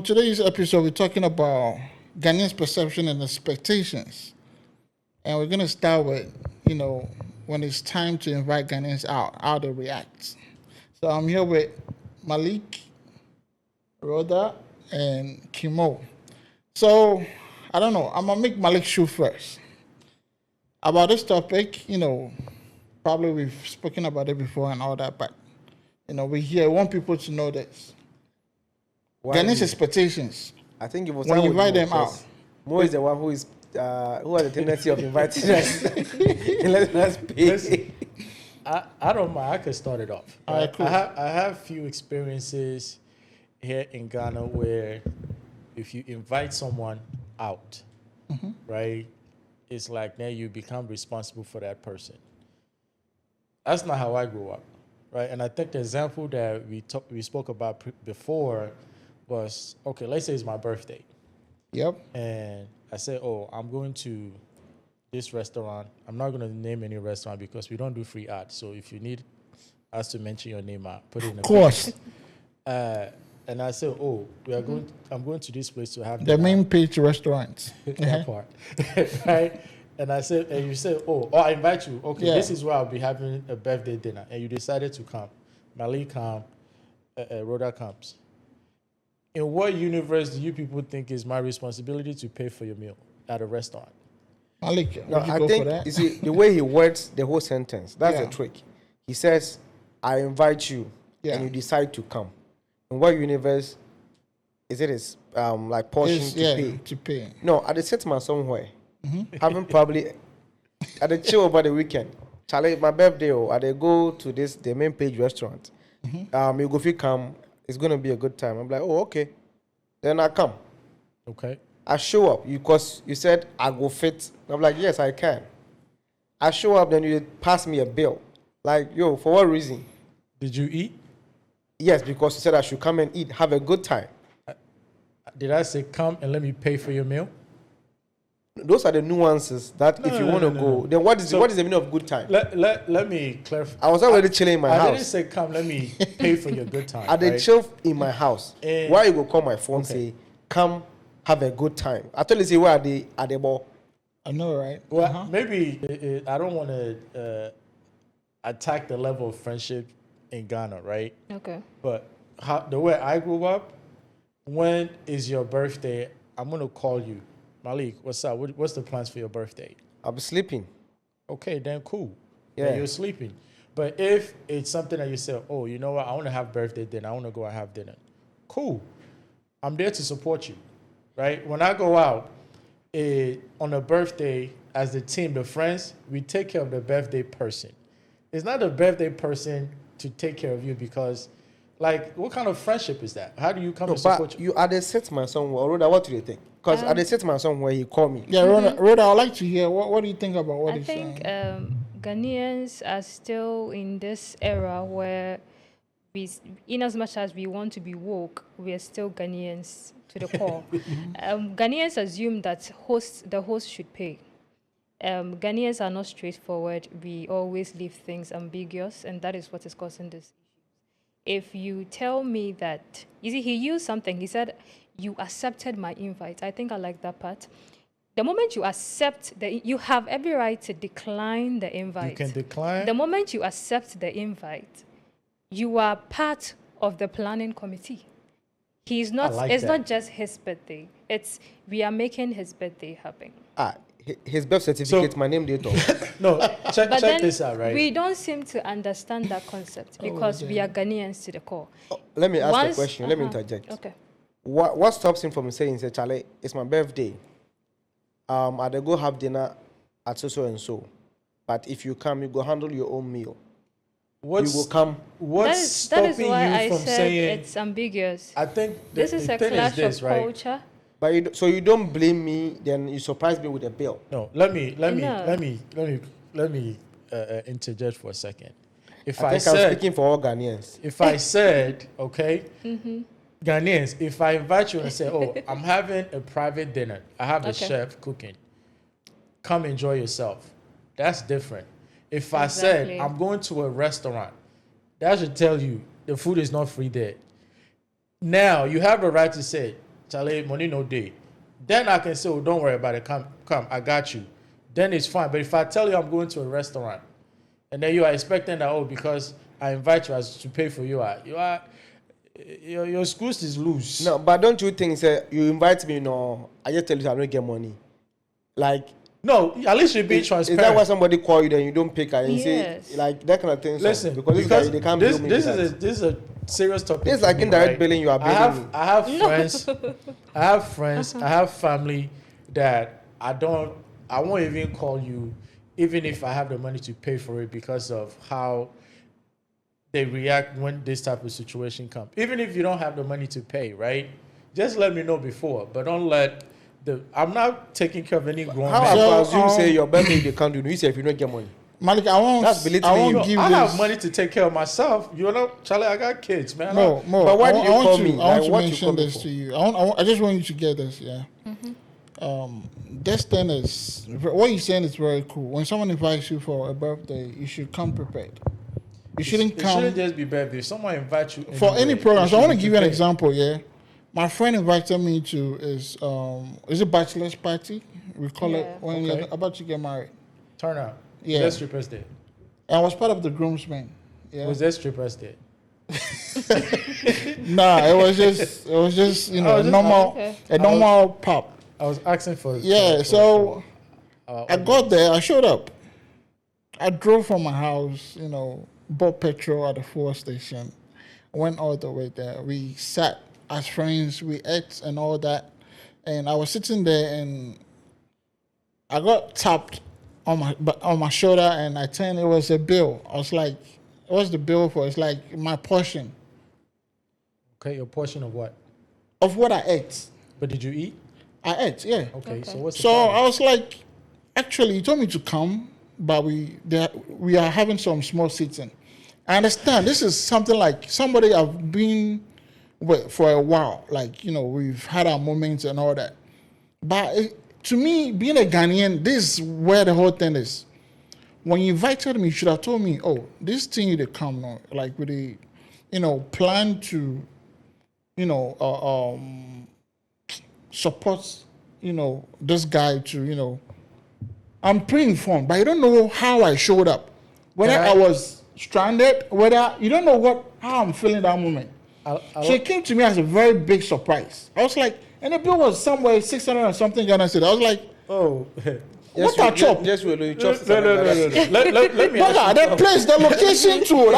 today's episode, we're talking about Ghanaians' perception and expectations. And we're going to start with, when it's time to invite Ghanaians out, how they react. So I'm here with Malik, Rhoda, and Kimo. So, I don't know. I'm going to make Malik shoot first. About this topic, probably we've spoken about it before and all that, but, we want people to know this. Ghanaians' expectations. I think it was when you invite them out. Mo is the one who has the tendency of inviting us. Let us pay. I don't mind. I could start it off. All right, cool. I have few experiences here in Ghana where if you invite someone out, right, it's like now you become responsible for that person. That's not how I grew up, right? And I think the example that we spoke about before was, okay, let's say it's my birthday. Yep. And I said, I'm going to this restaurant. I'm not going to name any restaurant because we don't do free ads. So if you need us to mention your name, put it in the Of course. And I said, I'm going to this place to have The main page restaurants. that part. Right? And I said, and you said, I invite you. Okay, This is where I'll be having a birthday dinner. And you decided to come. Malik come, Rhoda comes. In what universe do you people think is my responsibility to pay for your meal at a restaurant? Malik, no, I think, you see, the way he words the whole sentence, that's the trick. He says, I invite you, and you decide to come. In what universe is it like portion to pay? No, at the cinema somewhere, having probably, at the chill over the weekend, Charlie, my birthday, I go to the main page restaurant. You go if you come, it's going to be a good time. I'm like, okay. Then I come. Okay. I show up because you said I go fit. I'm like, yes, I can. I show up, then you pass me a bill. Like, for what reason? Did you eat? Yes, because you said I should come and eat, have a good time. Did I say come and let me pay for your meal? Those are the nuances that if you want to go, then what is the meaning of good time? Let me clarify. I was already chilling in my house. I didn't say come, let me pay for your good time. I did chill in my house. Why you go call my phone say, come have a good time? I told you, say, where are they ball? I know, right? Well, maybe I don't want to attack the level of friendship in Ghana, right? Okay. But the way I grew up, when is your birthday? I'm going to call you. Malik, what's up? What's the plans for your birthday? I'll be sleeping. Okay, then cool. Yeah. Then you're sleeping. But if it's something that you say, you know what? I want to have birthday dinner. I want to go and have dinner. Cool. I'm there to support you, right? When I go out on a birthday, as the team, the friends, we take care of the birthday person. It's not the birthday person to take care of you because, what kind of friendship is that? How do you come to support you? You are the set man somewhere. Rhoda, what do you think? Because at the set man somewhere, he called me. Yeah, Rhoda, I'd like to hear. What do you think about what he's saying? I think Ghanaians are still in this era where in as much as we want to be woke, we are still Ghanaians to the core. Ghanaians assume that the host should pay. Ghanaians are not straightforward. We always leave things ambiguous, and that is what is causing this issue. If you tell me that, he used something. He said, you accepted my invite. I think I like that part. The moment you accept, you have every right to decline the invite. You can decline. The moment you accept the invite, you are part of the planning committee. He's not. It's not just his birthday. We are making his birthday happen. His birth certificate, my name date. No, check this out, right? We don't seem to understand that concept because we are Ghanaians to the core. Let me ask a question. Let me interject. Okay. What stops him from saying, say, Charlie, it's my birthday. I'll go have dinner at so and so. But if you come, you go handle your own meal. You will come. What's stopping that is why you from saying it's ambiguous? I think this is a clash of culture. But so you don't blame me, then you surprise me with a bill. No, let me interject for a second. I'm speaking for all Ghanaians. If I said, okay, Ghanaians, if I invite you and say, I'm having a private dinner, I have a chef cooking, come enjoy yourself. That's different. If I said, I'm going to a restaurant, that should tell you the food is not free there. Now, you have a right to say, Charlie, money no day. Then I can say, oh, don't worry about it. Come, I got you. Then it's fine. But if I tell you I'm going to a restaurant, and then you are expecting that, oh, because I invite you as to pay for you, your schools is loose. No, but don't you think, you invite me, no, I just tell you I don't get money. Like, no, at least you're being transparent. Is that why somebody call you then you don't pick and you say like that kind of thing? Listen, because they can't bill me. This is a serious topic. It's like indirect billing. You are billing me. I have friends. I have friends. I have family that I won't even call you, even if I have the money to pay for it, because of how they react when this type of situation comes. Even if you don't have the money to pay, right? Just let me know before, but don't let. I'm not taking care of any grown man. How about you say your birthday they can't do? You say if you don't get money. Malik, I won't give I this. have money to take care of myself. You know, Charlie, I got kids, man. More. But why did you call me? I want to mention this to you. I just want you to get this, yeah. This thing is, what you're saying is very cool. When someone invites you for a birthday, you should come prepared. You shouldn't come. It shouldn't just be birthday. If someone invites you for any program. So I want to give you an example, yeah. My friend invited me to is a bachelor's party. We call it when you're about to get married. Turn out. Yeah. Was there strippers there? I was part of the groomsmen. Yeah. Was there strippers there? Nah, it was just a normal pub. I was asking for. I got there. I showed up. I drove from my house. Bought petrol at the fuel station. Went all the way there. We sat as friends, we ate and all that, and I was sitting there and I got tapped on my shoulder and I turned. It was a bill. I was like, "What's the bill for?" It's like my portion. Okay, your portion of what? Of what I ate. But did you eat? I ate, yeah. Okay. So what's the so problem? I was like, actually, you told me to come, but we are having some small seating. I understand this is something like somebody I've been with for a while. Like, we've had our moments and all that. But to me, being a Ghanaian, this is where the whole thing is. When you invited me, you should have told me, oh, this thing you to come now, like with the, plan to, support, this guy to, I'm pre-informed, but you don't know how I showed up. Whether I was stranded, whether you don't know how I'm feeling that moment. So it came to me as a very big surprise. I was like, and the bill was somewhere 600 or something Ghana cedi. I was like, oh, what a chop? Yes, you chop. No. Let me ask you the place, the location too.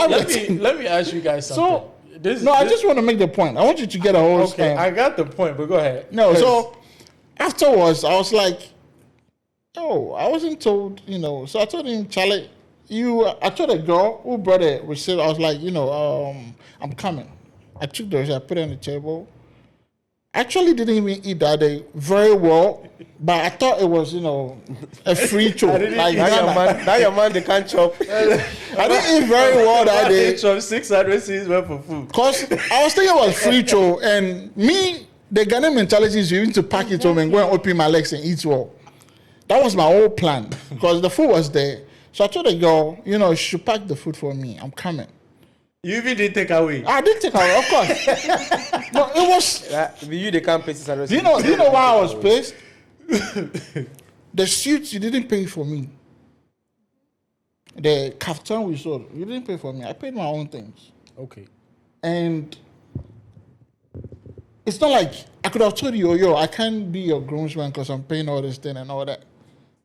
Let me ask you guys something. I just want to make the point. I want you to get a whole. Okay, I got the point, but go ahead. No, so afterwards, I was like, oh, I wasn't told, So I told him, Charlie, I told a girl who brought a receipt. I was like, I'm coming. I took the receipt, I put it on the table. Actually didn't even eat that day very well, but I thought it was, a free show. Now your man, they can't chop. I didn't eat very well that day. 600 cedis went for food. Because I was thinking it was free show, and me, the Ghanaian mentality is you need to pack it home and go and open my legs and eat well. That was my whole plan, because the food was there. So I told the girl, she should pack the food for me. I'm coming. You even didn't take away. I did take away, of course. No, it was. You they can't pay 600. Do you know why I was pissed? The suits you didn't pay for me. The kaftan we sold, you didn't pay for me. I paid my own things. Okay. And it's not like I could have told you, I can't be your groomsman because I'm paying all this thing and all that.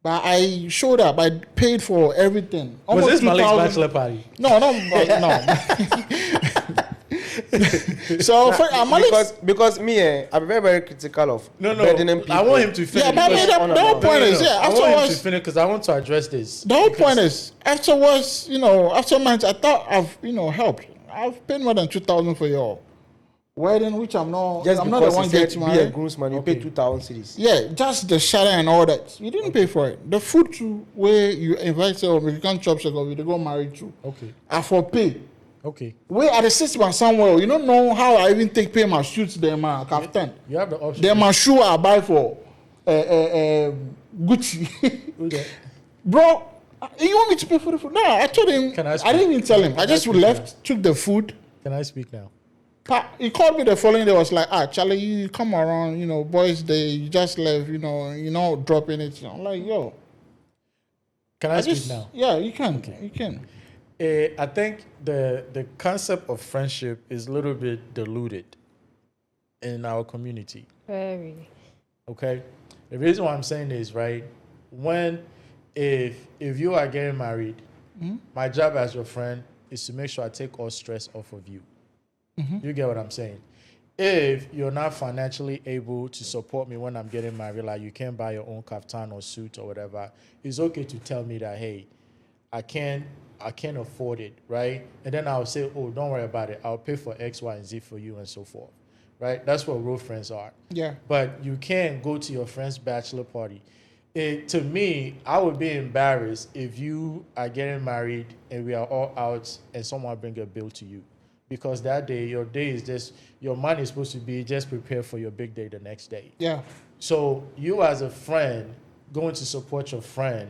But I showed up. I paid for everything. Was this Malik's bachelor party? No. So because me, I'm very, very critical of burdening people. I want him to finish. Yeah, but the whole point is, I want him to finish because I want to address this. The whole point is, afterwards, after months, I thought I've, helped. I've paid more than 2,000 for your wedding, which I'm not. Just I'm not the one getting married. Be a groomsman, you pay 2,000 cedis. Yeah, just the shadow and all that. You didn't pay for it. The food too, where you invite your American chops or you go married to. Okay. I for pay. Okay. Where at the system somewhere, you don't know how I even take pay my suits them captain. You have the option. Them my shoe I buy for Gucci. Okay. Bro, you want me to pay for the food? No, I told him. I didn't even tell him. I just left, took the food. Can I speak now? He called me the following day. Was like, Charlie, you come around, boys' day. You just left, you're not dropping it. I'm like, yo. Can I speak now? Yeah, you can. Okay. You can. I think the concept of friendship is a little bit diluted in our community. Very. Okay? The reason why I'm saying this, right? If you are getting married, my job as your friend is to make sure I take all stress off of you. You get what I'm saying? If you're not financially able to support me when I'm getting married, like you can't buy your own kaftan or suit or whatever, it's okay to tell me that, hey, I can't afford it, right? And then I'll say, oh, don't worry about it. I'll pay for X, Y, and Z for you and so forth, right? That's what real friends are. Yeah. But you can't go to your friend's bachelor party. To me, I would be embarrassed if you are getting married and we are all out and someone bring a bill to you. Because that day, your money is supposed to be just prepared for your big day the next day. Yeah. So you as a friend going to support your friend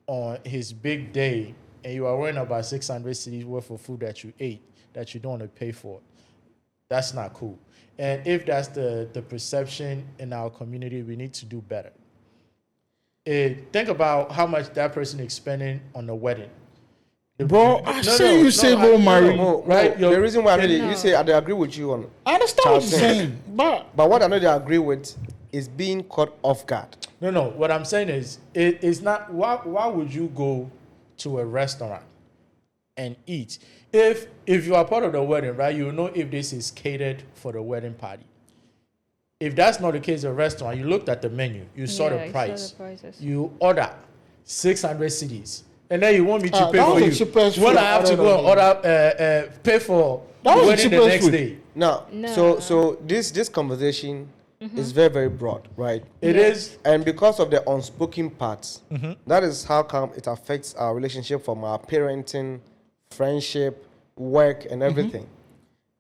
on his big day and you are worrying about 600 cedis worth of food that you ate that you don't want to pay for, that's not cool. And if that's the perception in our community, we need to do better. Think about how much that person is spending on the wedding. Bro, you say go marry. Right? The reason why you say I agree with you on. I understand what you're saying, but what I know they agree with is being caught off guard. No. What I'm saying is, it's not. Why would you go to a restaurant and eat if you are part of the wedding, right? You know if this is catered for the wedding party. If that's not the case, a restaurant, you looked at the menu, you saw the price, you order 600 cedis. And then you want me to pay for you. When I have to go and order, pay for the wedding the next day. No. So this conversation is very, very broad, right? It is. And because of the unspoken parts, that is how come it affects our relationship from our parenting, friendship, work, and everything.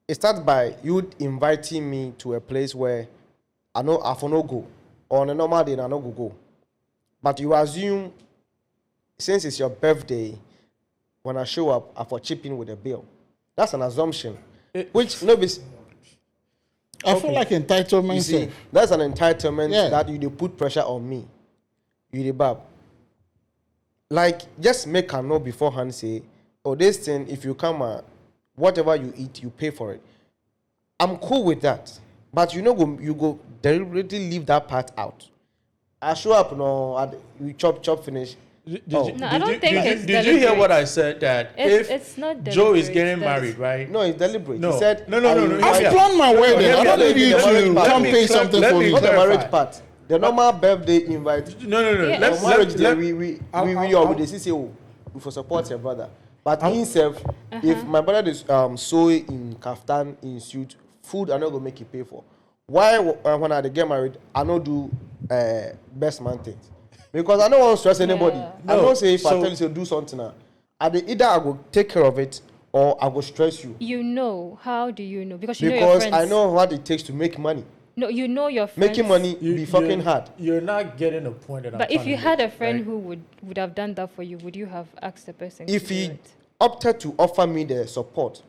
It starts by you inviting me to a place where I know I for no go. Or on a normal day, I no go. But you assume since it's your birthday, when I show up, I for chip in with a bill. That's an assumption. Which nobody's. I feel like entitlement. You see, that's an entitlement that you put pressure on me. You the bab. Like, just make a note beforehand, say, oh, this thing, if you come, whatever you eat, you pay for it. I'm cool with that. But you go deliberately leave that part out. I show up, you chop, finish. I don't think it's did you hear what I said? That it's not Joe is getting married, right? No, it's deliberate. No. He said, No. I've planned my wedding. I don't need you to come pay something for me. Not the marriage part. The normal birthday invite. No. Let's marriage day. We say, oh, we for support your brother. But himself, if my brother is sewing in kaftan, in suit, food I not gonna make you pay for. Why when I get married, I don't do best man things. Because I don't want to stress anybody. I don't say if I tell you to do something now, either I will take care of it or I will stress you. You know. How do you know? Because know your friends. I know what it takes to make money. No, you know your friends. Making money be fucking hard. You're not getting a point that I'm But if you had a friend right? who would have done that for you, would you have asked the person If to he do it? opted to offer me the support,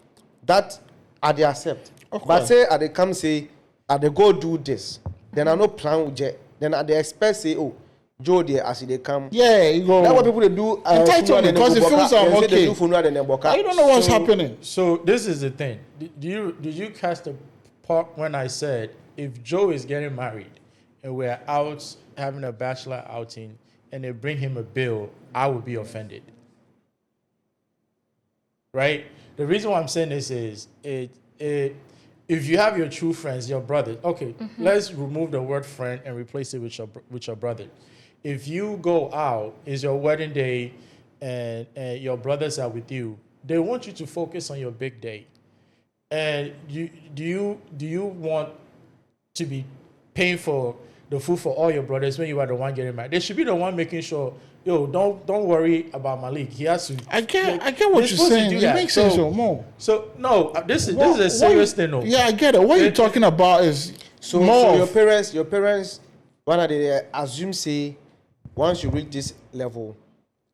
that I they accept. But say I they come say, I they go do this, then I no plan with jet. Then I they expect say, oh, Joe there as they come. Yeah, you go. That's what people they do. Entitlement, because it feels okay. You don't know what's happening. So this is the thing. Did you catch the part when I said if Joe is getting married and we're out having a bachelor outing and they bring him a bill, I would be offended. Right? The reason why I'm saying this is if you have your true friends, your brothers, okay, let's remove the word friend and replace it with your brother. If you go out, it's your wedding day, and your brothers are with you, they want you to focus on your big day. And do you want to be paying for the food for all your brothers when you are the one getting married? They should be the one making sure, don't worry about Malik. He has to. I get what you're saying. It makes sense more. So no, this is a serious thing. No. Yeah, I get it. What you're talking about is more. So your parents, when they assume say, once you reach this level,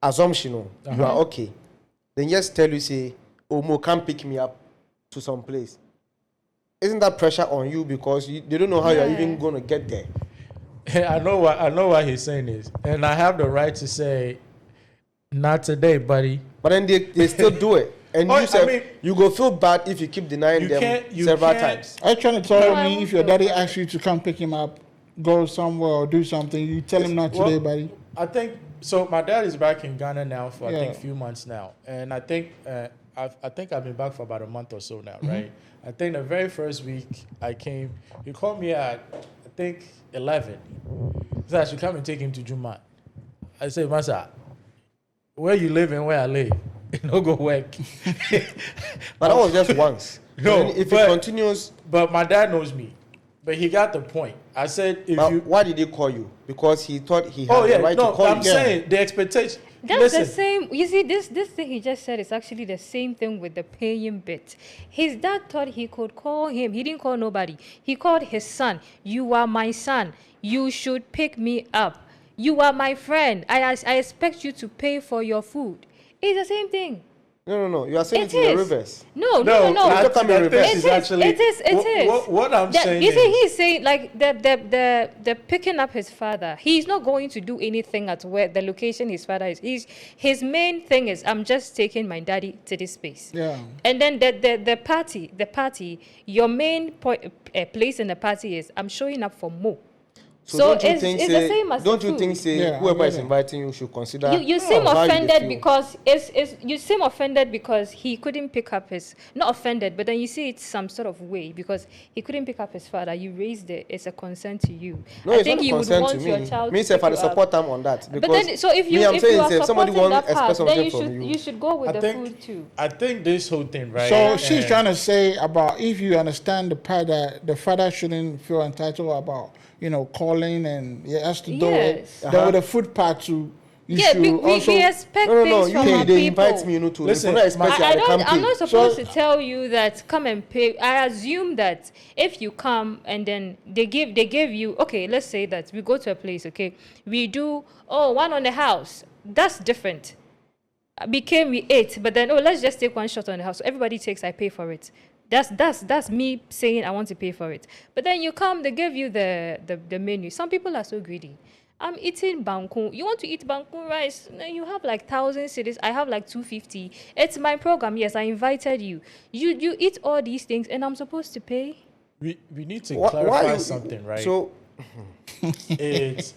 assumption, you are okay. Then just tell you say, oh, Mo, come pick me up to some place. isn't that pressure on you because they don't know how you're even going to get there? I know what he's saying is, and I have the right to say, not today, buddy. But then they still do it. And you said you go feel bad if you keep denying them several times. Are you trying to tell me if your daddy asks you to come pick him up, go somewhere or do something, you tell him not today, buddy? I think so. My dad is back in Ghana now for I think a few months now, and I think I've been back for about a month or so now, right? I think the very first week I came, he called me at I think 11. He said I should come and take him to Juma. I said, Masa, where you live and where I live, no go work. But that was just once. No, if it continues. But my dad knows me. But he got the point. I said, why did he call you? Because he thought he had the right to call you. I'm saying the expectation. That's the same. You see, this thing he just said is actually the same thing with the paying bit. His dad thought he could call him. He didn't call nobody. He called his son. You are my son. You should pick me up. You are my friend. I expect you to pay for your food. It's the same thing. No. You are saying it in the reverse. No. It is. What I'm saying you see, he's saying like the picking up his father. He's not going to do anything at where the location his father is. His main thing is I'm just taking my daddy to this space. Yeah. And then the party. Your main place in the party is I'm showing up for more. So it's the same as don't you think whoever is inviting you should consider you seem offended because you seem offended because he couldn't pick up his not offended, but then you see it's some sort of way because he couldn't pick up his father. You raised it, it's a concern to you. No, I it's think not you a would concern want to your me. child Me, to if I support them on that. But then so if you are supporting that part, then you should go with the food too. I think this whole thing, right? So she's trying to say about if you understand the part that the father shouldn't feel entitled about, calling and he has to do it. Then with the food part too, we expect things from our they people. invite me, to listen. I'm not supposed to tell you that come and pay. I assume that if you come and then they give you, okay, let's say that we go to a place, okay, we do one on the house. That's different. We ate, but then let's just take one shot on the house. So everybody takes, I pay for it. That's me saying I want to pay for it. But then you come, they give you the menu. Some people are so greedy. I'm eating bangkun. You want to eat bangkun rice? You have like 1,000 cities. I have like 250. It's my program. Yes, I invited you. You eat all these things, and I'm supposed to pay. We need to clarify something, right? So it's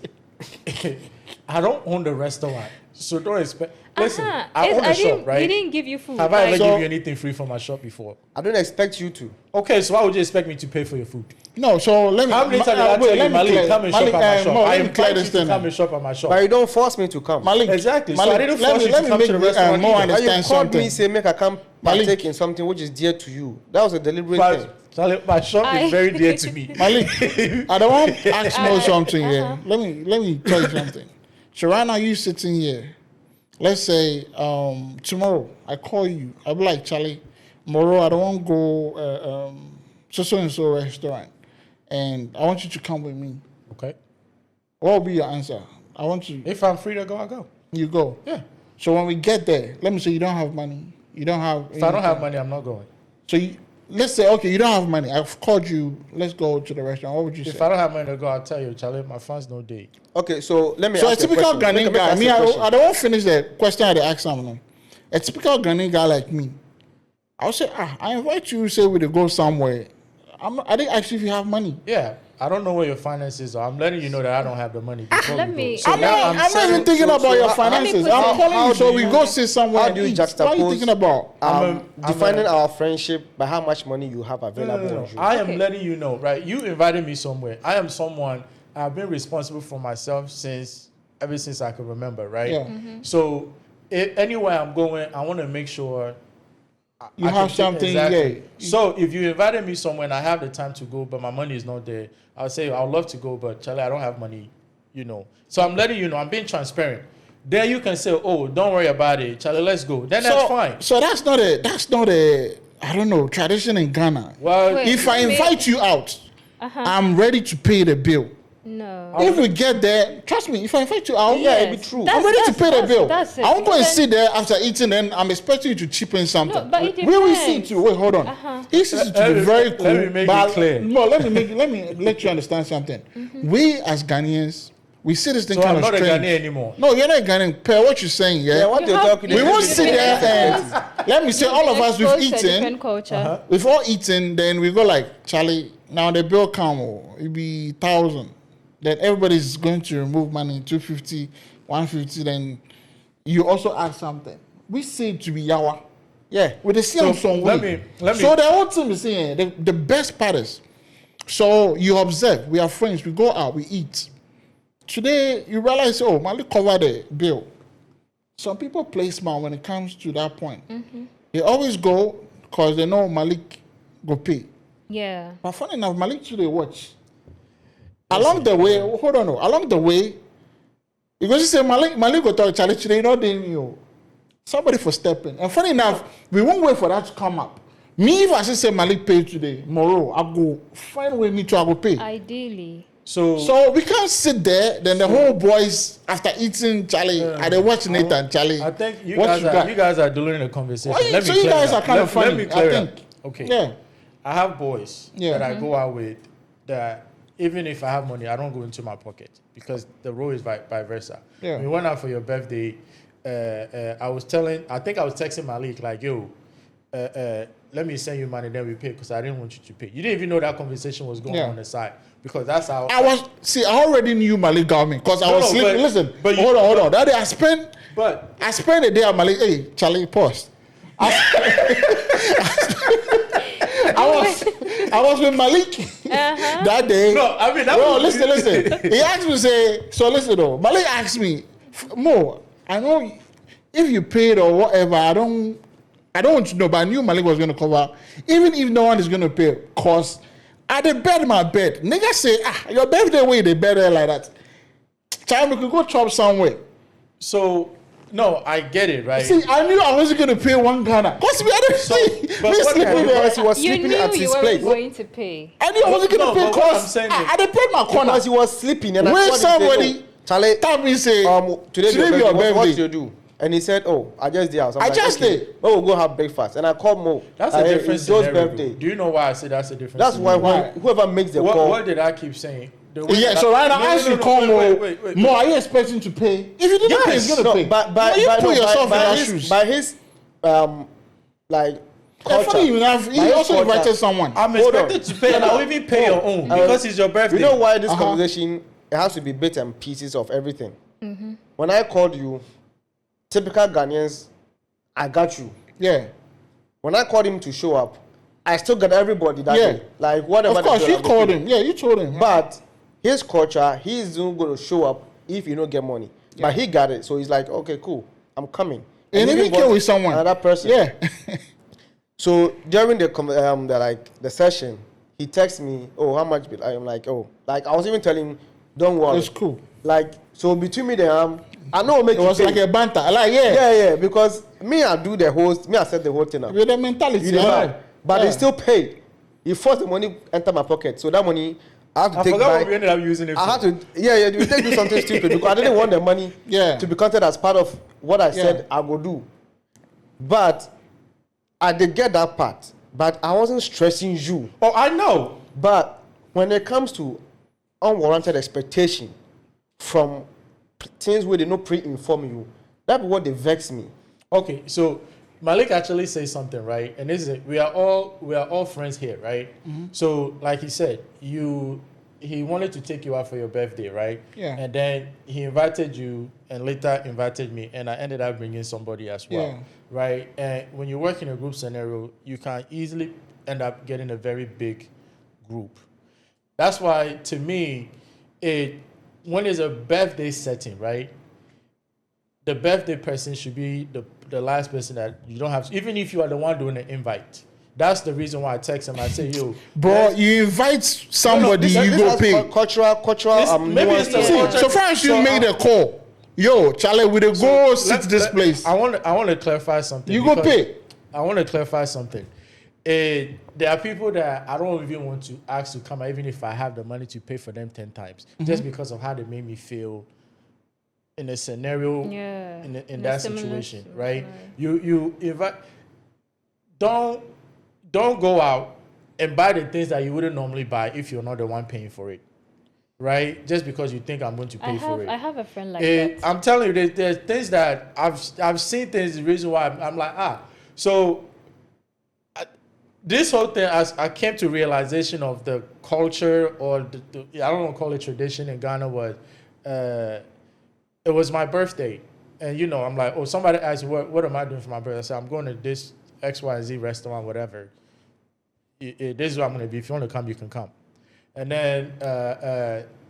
I don't own the restaurant, so don't expect. Listen, I own a shop, right? He didn't give you food. Have I ever given you anything free from my shop before? I don't expect you to. Okay, so why would you expect me to pay for your food? No, so let me. How many times did I tell you, Malik, come and shop at my shop? I invite you to come and shop at my shop. But you don't force me to come. Malik, exactly. So I didn't force you to come to the restaurant. You called me, say, make I come partake in something which is dear to you. That was a deliberate thing. My shop is very dear to me. Malik, I don't want to ask you something here. Let me tell you something. So right now you sitting here. Let's say tomorrow I call you. I'll be like, Charlie, tomorrow I don't want to go so-and-so restaurant. And I want you to come with me. Okay. What will be your answer? I want you. If I'm free to go, I'll go. You go? Yeah. So when we get there, let me say you don't have money. You don't have... If I don't have money, I'm not going. So let's say, okay, you don't have money. I've called you. Let's go to the restaurant. What would you say? If I don't have money to go, I'll tell you, Charlie, my funds no day. Okay, so let me ask you a typical Ghanaian guy. I don't want to finish the question I asked someone. A typical Ghanaian guy like me, I'll say, I invite you, say we to go somewhere. I didn't ask you if you have money. Yeah. I don't know where your finances are. I'm letting you know that I don't have the money. Let me. I'm not even thinking about your finances. I'm calling you so we go sit somewhere. How do you juxtapose? What are you thinking about? Defining our friendship by how much money you have available. No. I am letting you know, right? You invited me somewhere. I am someone. I've been responsible for myself ever since I can remember, right? Yeah. Mm-hmm. So anywhere I'm going, I want to make sure you have something. Exactly. Yeah. So if you invited me somewhere and I have the time to go, but my money is not there, I'll say I'd love to go, but Charlie, I don't have money. So I'm letting you know. I'm being transparent. Then you can say, "Oh, don't worry about it, Charlie. Let's go." Then that's fine. So that's not a I don't know, tradition in Ghana. Well, if I invite you out, I'm ready to pay the bill. No. If we get there, trust me, if I invite you out, it'd be true. I'm ready to pay the bill. That's it. I won't go and sit there after eating, and I'm expecting you to chip in something. No, but it We will depends. see too. Wait, hold on. This is to be very cool. Let me make it clear. No, let me let you understand something. We as Ghanaians, we see this thing So kind I'm of not a strange. Ghanaian anymore. No, you're not Ghanaian. Per what you're saying, yeah. Yeah, what You they're have- talking. We you won't have sit been there and exposed- let me say all of us we've exposed to a eaten. different culture. We've all eaten, then we go like, Charlie, now the bill come, it be 1,000. Then everybody's going to remove money, 250, 150, then you also add something. We say it to be yawa. Yeah. With the same song. let me- So the whole team is saying, the best part is, so you observe, we are friends, we go out, we eat. Today, you realize, oh, Malik covered the bill. Some people play smart when it comes to that point. They always go because they know Malik go pay. Yeah. But funny enough, Malik today watch. Along the way, hold on, along the way, because you say Malik go to Charlie today, you know, then you somebody for stepping. And funny enough, we won't wait for that to come up. Me, if I say Malik pay today, tomorrow, I go find a way me to I go pay. Ideally. So we can't sit there. Then the whole boys after eating Charlie, and they watching it and Charlie. I think you what guys are delivering a conversation. Why, Let me so you clear guys it up. are kind of funny. Let me clear I it up. think. Okay. Yeah. I have boys Yeah. that I go out with that even if I have money, I don't go into my pocket because the role is vice versa. Yeah. We went out for your birthday. I think I was texting Malik like, yo, let me send you money, then we pay because I didn't want you to pay. You didn't even know that conversation was going Yeah. on the side because that's how I already knew Malik got me because I was sleeping. but- Listen, but you- hold on. That day I spent a day at Malik. Hey, Charlie, pause. I was with Malik that day. No, I mean, that Bro, was- listen. He asked me, so listen though. Malik asked me, Mo, I know if you paid or whatever, I don't want to know, but I knew Malik was going to cover, even if no one is going to pay, cause I the bed my bed. Nigga say, your birthday way they better like that. Child, we could go chop somewhere. So no, I get it, right? See, I knew I wasn't going to pay $1 Ghana. Cause we had but what sleeping kind of- there. Because he was You sleeping knew at you his weren't place. going to pay. I knew I wasn't going No, to pay but what I'm cause saying is- I paid my corner. Because he was sleeping and I When called him, somebody say, "Oh, Charlie, tell me say, today today your your birthday. What birthday. you do?" And he said, "Oh, I just did house." I just did. Well, we'll go have breakfast. And I called Mo. That's a different It's Joe's scenario. birthday. Do you know why I say that's a different That's why scenario? whoever makes the call. What did I keep saying? The way Yeah, that so right I- now, No, as no, you no, call wait. Mo, are you expecting to pay? If you didn't pay, he's going to pay. But No, you by, put yourself in by our his, shoes. by his like Yeah, culture. funny enough, he by his also culture, invited someone. I'm Hold expected on. to pay, and I'll even pay your own because it's your birthday. You know why this Uh-huh. conversation, it has to be bits and pieces of everything. When I called you, typical Ghanaians, I got you. Yeah. When I called him to show up, I still got everybody that Yeah. day. Like whatever. Of course, the you bill, I called will pay. him. Yeah, you told him. But his culture, he's not going to show up if you don't get money. But he got it, so he's like, okay, cool, I'm coming. And he even came brought with someone. Another person. Yeah. So during the session, he texted me, "Oh, how much?" I'm like, "Oh, like I was even telling him, don't worry, It's cool. Like so between me and I know make It was like a banter. Like, yeah. yeah, because me I do the host, me I set the whole thing up. With the mentality. You know, yeah. but Yeah. they still pay. He forced the money enter my pocket, so that money I have to I take forgot back. what we ended up using it for. I had to, yeah, you take do something stupid because I didn't want the money Yeah. to be counted as part of what I said I would do. But I did get that part, but I wasn't stressing you. Oh, I know. But when it comes to unwarranted expectation from things where they not pre-inform you, that's what they vex me. Okay, so Malik actually says something, right? And this is we are all friends here, right? So, like he said, he wanted to take you out for your birthday, right? Yeah. And then he invited you, and later invited me, and I ended up bringing somebody as well, Yeah. right? And when you work in a group scenario, you can easily end up getting a very big group. That's why, to me, when there's a birthday setting, right? The birthday person should be the last person that you don't have to, even if you are the one doing the invite. That's the reason why I text him. I say, yo, Bro, you invite somebody, This you go has pay. cultural maybe nuance it's to the it. See, culture. so far as you So, made a call, yo, Charlie, we dey go sit this place. I want to clarify something. You go because pay. I want to clarify something. there are people that I don't even want to ask to come, even if I have the money to pay for them 10 times, just because of how they made me feel in a scenario, in that situation, right? You invite, don't go out and buy the things that you wouldn't normally buy if you're not the one paying for it, right? Just because you think I'm going to pay for it. I have a friend like that. I'm telling you, there's things that I've seen things. The reason why I'm like, so this whole thing, I came to realization of the culture, or the I don't want to call it tradition in Ghana, was it was my birthday, and I'm like, somebody asked me what am I doing for my birthday? I said, I'm going to this XYZ restaurant, whatever. This is what I'm going to be. If you want to come, you can come. And then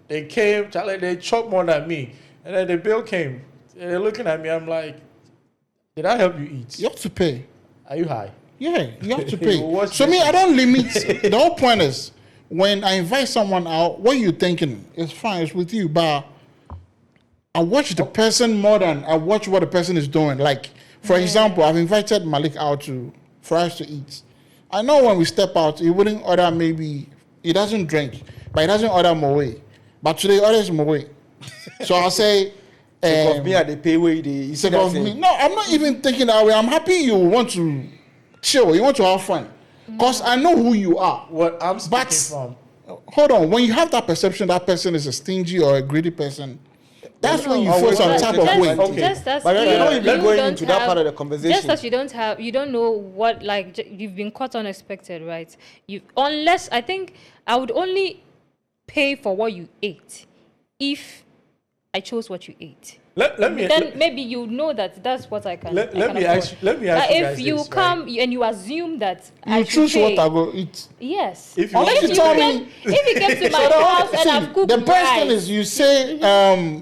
they came, they choked more than me. And then the bill came. And they're looking at me. I'm like, did I help you eat? You have to pay. Are you high? Yeah, you have to pay. So me, I don't limit. The whole point is, when I invite someone out, what you thinking? It's fine, it's with you. But I watch the person more than I watch what the person is doing. Like, for example, I've invited Malik out for us to eat. I know when we step out, he wouldn't order, maybe he doesn't drink, but he doesn't order Moe. But today he orders Moe. So I'll say, of me at the pay way, no, I'm not even thinking that way. I'm happy you want to chill, you want to have fun. Because I know who you are. What I'm speaking from. Hold on, when you have that perception that person is a stingy or a greedy person, that's when you feel some type of way. Okay. Just as But you're not even going into that part of the conversation. Just as you don't know what, like, you've been caught unexpected, right? Unless, I think I would only pay for what you ate if I chose what you ate. Maybe you know that's what I can. Let me ask you. If you this, come right? and you assume that you choose what I will eat. Yes. If you tell me, if you get to my house and I've cooked the best thing rice, is you say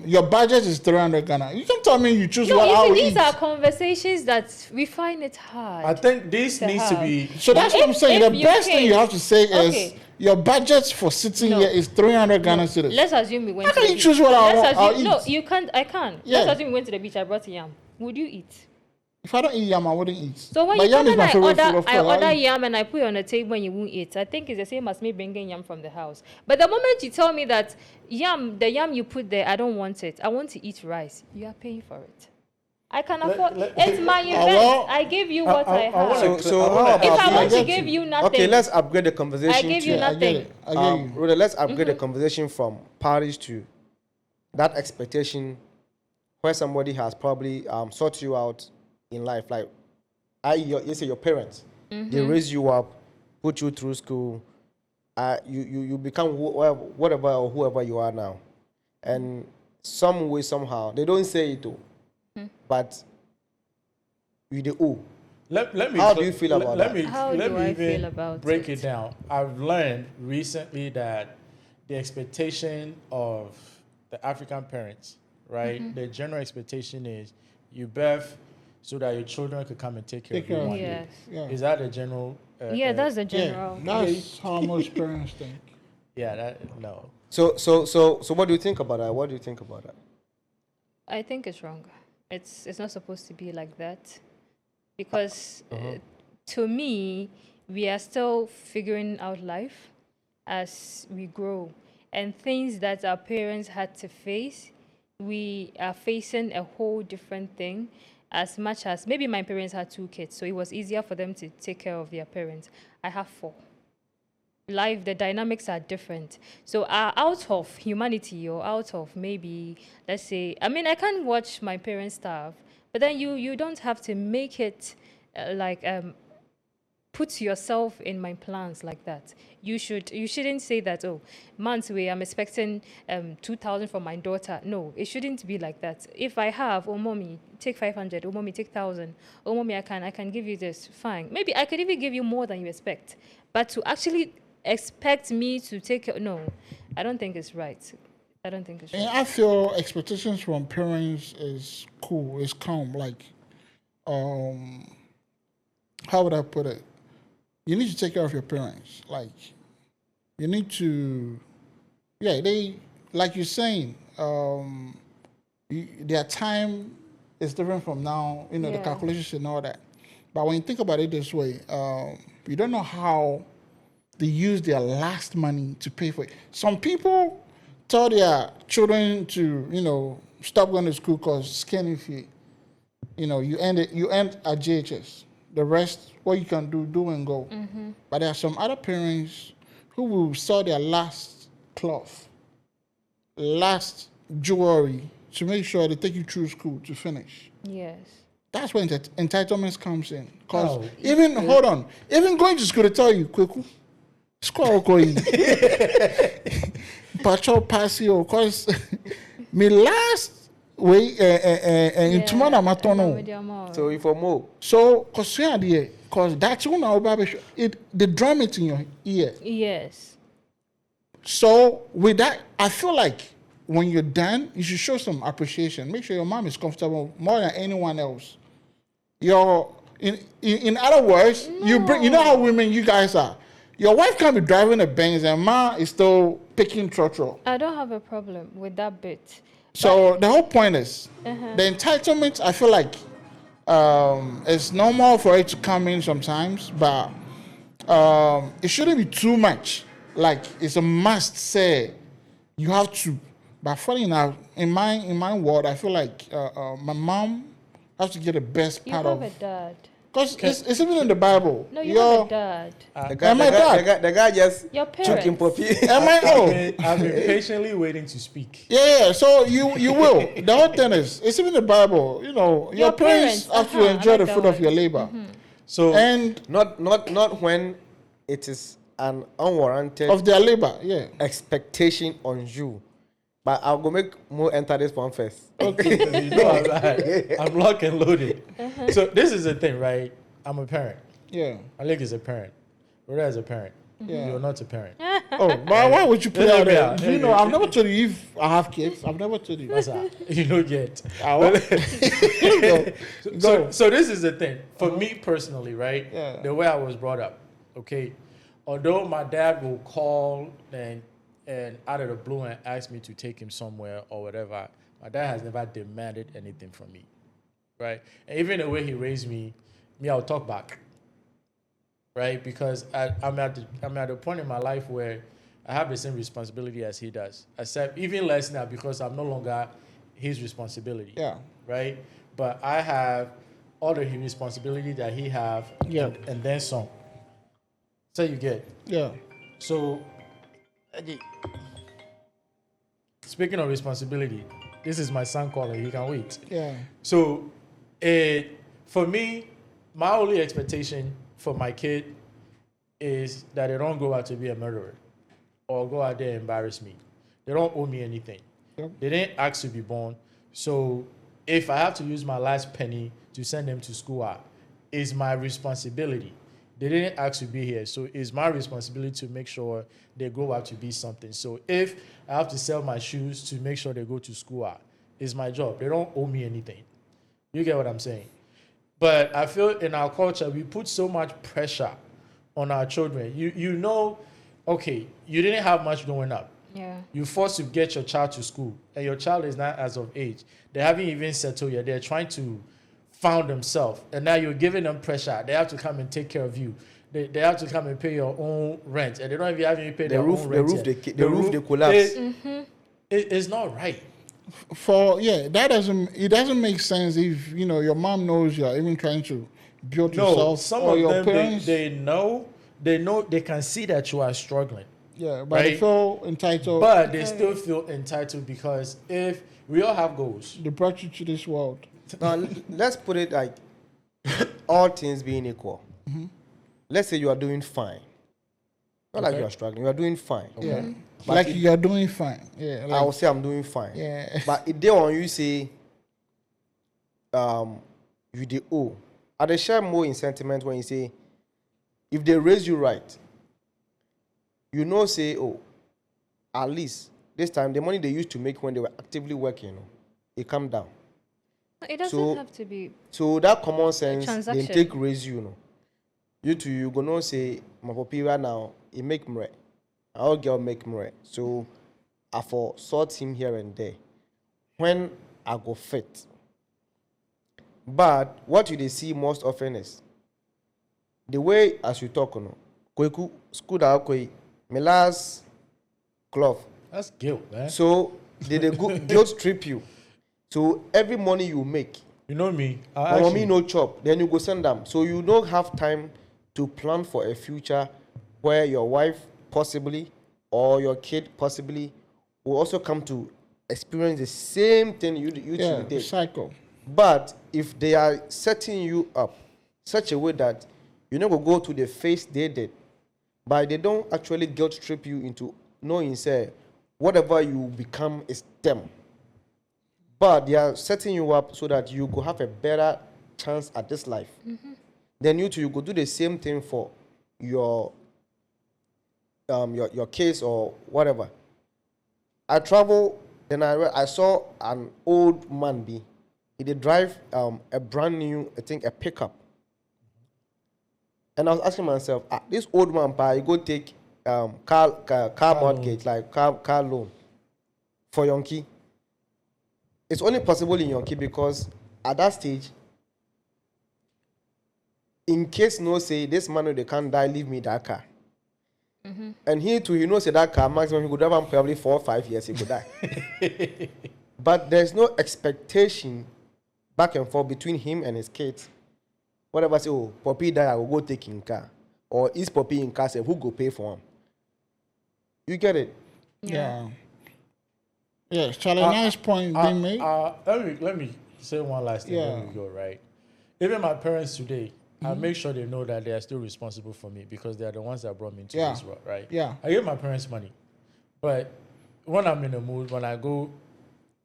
your budget is 300 Ghana. You can tell me you choose what I will eat. These are conversations that we find it hard. I think this needs to be. So that's what I'm saying. The best thing you have to say is, your budget for sitting here is 300 Ghana cedis. Let's assume we went How to can the you beach. choose what I'll eat? No, you can't. I can't. Yeah. Let's assume we went to the beach. I brought yam. Would you eat? If I don't eat yam, I wouldn't eat. So when but you yam come is and my favorite food of I all. order yam and I put it on the table and you won't eat. I think it's the same as me bringing yam from the house. But the moment you tell me that the yam you put there, I don't want it. I want to eat rice. You are paying for it. I can afford. It's my event. I give you what I have. So how about if I want to give you nothing, okay, let's upgrade the conversation. I give you nothing. I get you. Rhoda, let's upgrade the conversation from parties to that expectation where somebody has probably sought you out in life, like you say your parents, they raise you up, put you through school, you become whatever or whoever you are now, and some way somehow they don't say it though. But you the owe. How do you feel about that? Let me even break it down. I've learned recently that the expectation of the African parents, right? The general expectation is you birth so that your children could come and take care of you one day. Yeah. Is that the general? That's the general. That's how most parents think. Yeah, no. So what do you think about that? What do you think about that? I think it's wrong. It's not supposed to be like that, because to me, we are still figuring out life as we grow, and things that our parents had to face, we are facing a whole different thing. As much as maybe my parents had 2 kids, so it was easier for them to take care of their parents. I have 4. Life, the dynamics are different. So out of humanity, or out of maybe, let's say, I mean, I can't watch my parents starve, but then you don't have to make it put yourself in my plans like that. You shouldn't say that, months away I'm expecting 2,000 from my daughter. No, it shouldn't be like that. If I have, mommy, take 500, mommy, take 1,000, mommy, I can give you this, fine. Maybe I could even give you more than you expect. But to actually expect me to take it, no, I don't think it's right. I don't think it's right. And I feel expectations from parents is cool, it's calm. Like, how would I put it? You need to take care of your parents. Like, you need to, they, like you're saying, their time is different from now, the calculations and all that. But when you think about it this way, you don't know how they use their last money to pay for it. Some people tell their children to, stop going to school because scanning fee. You end at JHS. The rest, what you can do and go. Mm-hmm. But there are some other parents who will sell their last cloth, last jewelry to make sure they take you through school to finish. Yes. That's when entitlements comes in. Because even going to school to tell you, Kweku, school going. Patrol pass you, because me last way in tomorrow matono. So if for more. So because that's one they drum it in your ear. Yes. So with that, I feel like when you're done, you should show some appreciation. Make sure your mom is comfortable more than anyone else. In other words, you know how women you guys are. Your wife can be driving a Benz and ma is still picking trotro. I don't have a problem with that bit. So the whole point is the entitlement. I feel like it's normal for it to come in sometimes, but it shouldn't be too much. Like it's a must say you have to. But funny enough, in my world, I feel like my mom has to get the best part of. You have a dad. Because it's even in the Bible. No, you have a dad. The guy just your took him puppy. I've been patiently waiting to speak. Yeah. So you will. The whole thing is, it's even in the Bible. Your parents have to enjoy the fruit of your labor. Mm-hmm. So and not when it is an unwarranted of their labor. Yeah. Expectation on you. But I'll go enter this one first. Okay. I'm locked and loaded. So this is the thing, right? I'm a parent. Yeah. Alec is a parent. Rhoda is a parent. Yeah. You're not a parent. Oh, but why would you put out there? I've never told you if I have kids. I've never told you. You don't get. So this is the thing. For me personally, right? Yeah. The way I was brought up, okay? Although my dad will call and out of the blue and ask me to take him somewhere or whatever, my dad has never demanded anything from me, right? And even the way he raised me, I'll talk back, right? Because I'm at the point in my life where I have the same responsibility as he does, except even less now because I'm no longer his responsibility, right? But I have all the responsibility that he have, and then some. So you get, So. Speaking of responsibility, this is my son calling. He can wait. Yeah. So, for me, my only expectation for my kid is that they don't go out to be a murderer or go out there and embarrass me. They don't owe me anything. Yep. They didn't ask to be born. So, if I have to use my last penny to send them to school, it's my responsibility. They didn't ask to be here, so it's my responsibility to make sure they grow up to be something. So if I have to sell my shoes to make sure they go to school, it's my job. They don't owe me anything. You get what I'm saying? But I feel in our culture, we put so much pressure on our children. Okay, you didn't have much growing up. Yeah. You're forced to get your child to school, and your child is not as of age. They haven't even settled yet. They're trying to found themselves, and now you're giving them pressure. They have to come and take care of you. They have to come and pay your own rent, and they don't even have to pay their own rent. The roof they collapse. It's not right. It doesn't make sense if your mom knows you're even trying to build yourself. Some or of your them parents, they know they can see that you are struggling. Yeah, but they feel entitled. But they still feel entitled because if we all have goals, they brought you to this world. Now, let's put it like all things being equal. Mm-hmm. Let's say you are doing fine. Not like you are struggling. You are doing fine. Okay. Yeah. But like you are doing fine. Yeah. I will say I'm doing fine. Yeah. But if they want you say, you the owe. I they share more in sentiment when you say, if they raise you right, say, at least this time the money they used to make when they were actively working, it come down. It doesn't have to be. So that common sense, they take raise you. You gonna say, my papi right now, he make mre. Our girl make mre. So I for sort him here and there. When I go fit. But what you they see most often is the way as you talk, no, kweku school da kwe, my last cloth. That's guilt, man. So they guilt trip you. So every money you make, you know me. Mommy no chop, then you go send them. So you don't have time to plan for a future where your wife possibly or your kid possibly will also come to experience the same thing you did. Cycle. But if they are setting you up such a way that you never go to the face they did, but they don't actually guilt trip you into knowing, say, whatever you become is them. But they are setting you up so that you could have a better chance at this life. Then you go do the same thing for your case or whatever. I travel, then I saw an old man he did drive a brand new, I think, a pickup. And I was asking myself, this old man, he go take car mortgage, like car loan for Yonki. It's only possible in Yonki because at that stage, in case no say this man they can't die, leave me that car. And he too, he knows that car maximum he could have probably 4 or 5 years he could die. But there's no expectation back and forth between him and his kids. Whatever say, oh, Poppy die, I will go take in car. Or is Poppy in car, say, who go pay for him? You get it? Yeah. Yes, Charlie, nice point being made. Let me say one last thing before we go, right? Even my parents today, I make sure they know that they are still responsible for me because they are the ones that brought me into this world, right? Yeah. I give my parents money. But when I'm in the mood, when I go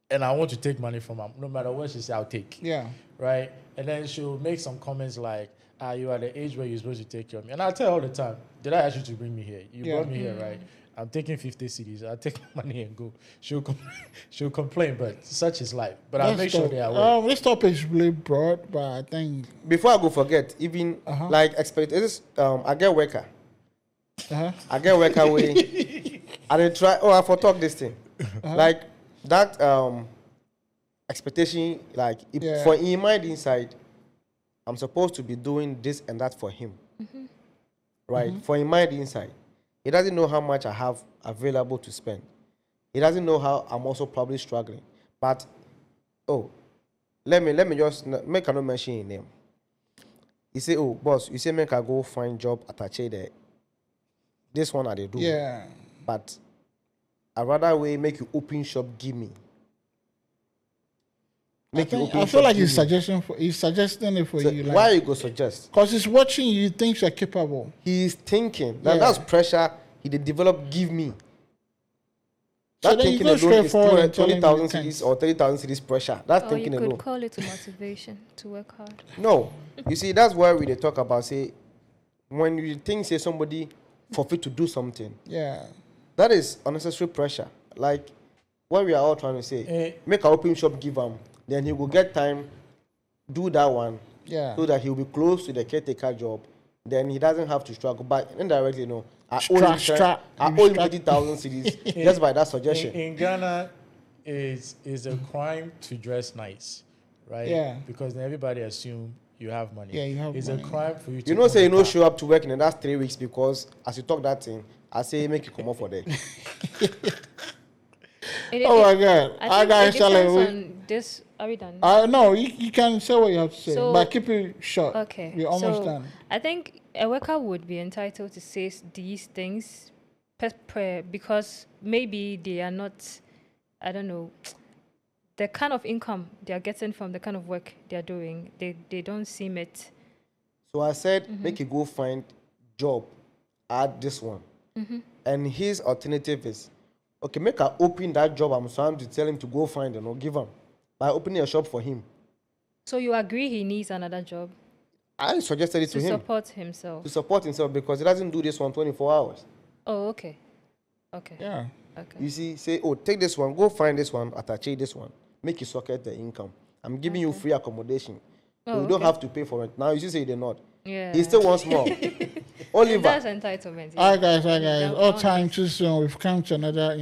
and I want to take money from her, no matter what she says, I'll take. Yeah. Right? And then she'll make some comments like, you are at the age where you're supposed to take care of me. And I tell her all the time, did I ask you to bring me here? You brought me here, right? I'm taking 50 CDs. I'll take money and go. She'll complain, but such is life. But I'll make sure they are aware. This topic is really broad, but I think... Before I go forget, even like expectations, I get worker. I get worker way. I didn't try, I fortalk this thing. Like that expectation, like for in my inside, I'm supposed to be doing this and that for him. Right? For in my inside. He doesn't know how much I have available to spend. He doesn't know how I'm also probably struggling. But, let me just make a no mention in name. He say, oh, boss, you say make I go find job at Ache there. This one I they do. Yeah. But I rather way make you open shop, give me. I feel like he's suggesting it for you. Like, why you go suggest? Because he's watching you, he thinks you're capable. He's thinking. That's pressure he did develop, give me. So that thinking alone is 20,000 cities or 30,000 cities pressure. That thinking alone. You could call it motivation to work hard. No. You see, that's why we talk about, say, when you think, say, somebody forfeit to do something. Yeah. That is unnecessary pressure. Like, what we are all trying to say, make an open shop, give him. Then he will get time, do that one, so that he'll be close to the caretaker job. Then he doesn't have to struggle. But indirectly, I owe him 30,000 cities just by that suggestion. In Ghana, it's a crime to dress nice, right? Yeah. Because then everybody assume you have money. Yeah, you have it's money. It's a crime for you to... Say show up to work in the last 3 weeks because as you talk that thing, I say make you come off for that. Oh my God! I think it depends on this. Are we done? No, you can say what you have to say, but keep it short. Okay. We're almost done. I think a worker would be entitled to say these things because maybe they are not, I don't know, the kind of income they are getting from the kind of work they are doing, they don't seem it. So I said, make you go find job, add this one. And his alternative is, okay, make her open that job. I'm trying to tell him to go find and give him by opening a shop for him. So you agree he needs another job? I suggested it to him. To support himself. To support himself because he doesn't do this one 24 hours. Oh, okay. Okay. Yeah. Okay. You see, say, take this one, go find this one, attach this one, make you socket the income. I'm giving you free accommodation. So you don't have to pay for it. Now you say they're not. Yeah. He still wants more. Oliver. That's entitlement. All right, guys. All time too soon. We've come to another,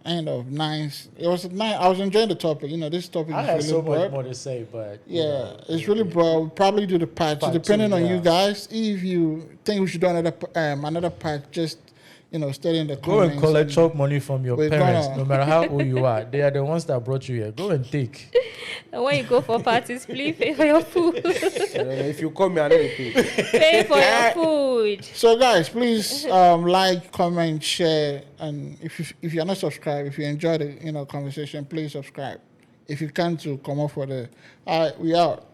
End of nice. It was nice. I was enjoying the topic. This topic I is have really so broad. much more to say, but It's really broad. We'll probably do the part. So depending on you guys, if you think we should do another part, just stay in the go comments. and collect chop money from your parents, no matter how old you are. They are the ones that brought you here. Go and take. And when you go for parties, please pay for your food. If you call me, I never pay. Pay for your food. So guys, please like, comment, share, and if you're not subscribed, if you enjoyed the conversation, please subscribe. If you can, to come up for the. All right, we out.